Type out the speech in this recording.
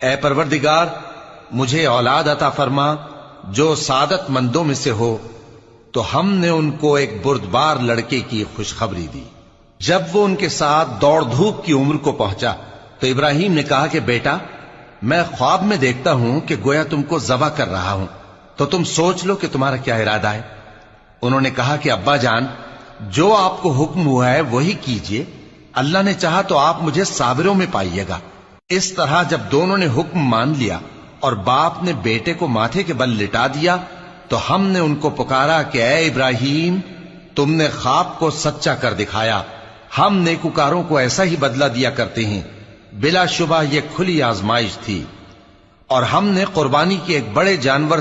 اے پروردگار مجھے اولاد عطا فرما جو سعادت مندوں میں سے ہو، تو ہم نے ان کو ایک بردبار لڑکے کی خوشخبری دی۔ جب وہ ان کے ساتھ دوڑ دھوپ کی عمر کو پہنچا تو ابراہیم نے کہا کہ بیٹا، میں خواب میں دیکھتا ہوں کہ گویا تم کو ذبح کر رہا ہوں، تو تم سوچ لو کہ تمہارا کیا ارادہ ہے۔ انہوں نے کہا کہ ابا جان، جو آپ کو حکم ہوا ہے وہی کیجئے، اللہ نے چاہا تو آپ مجھے صابروں میں پائیے گا۔ اس طرح جب دونوں نے حکم مان لیا اور باپ نے بیٹے کو ماتھے کے بل لٹا دیا تو ہم نے ان کو پکارا کہ اے ابراہیم، تم نے خواب کو سچا کر دکھایا، ہم نیکوکاروں کو ایسا ہی بدلہ دیا کرتے ہیں، بلا شبہ یہ کھلی آزمائش تھی، اور ہم نے قربانی کی ایک بڑے جانور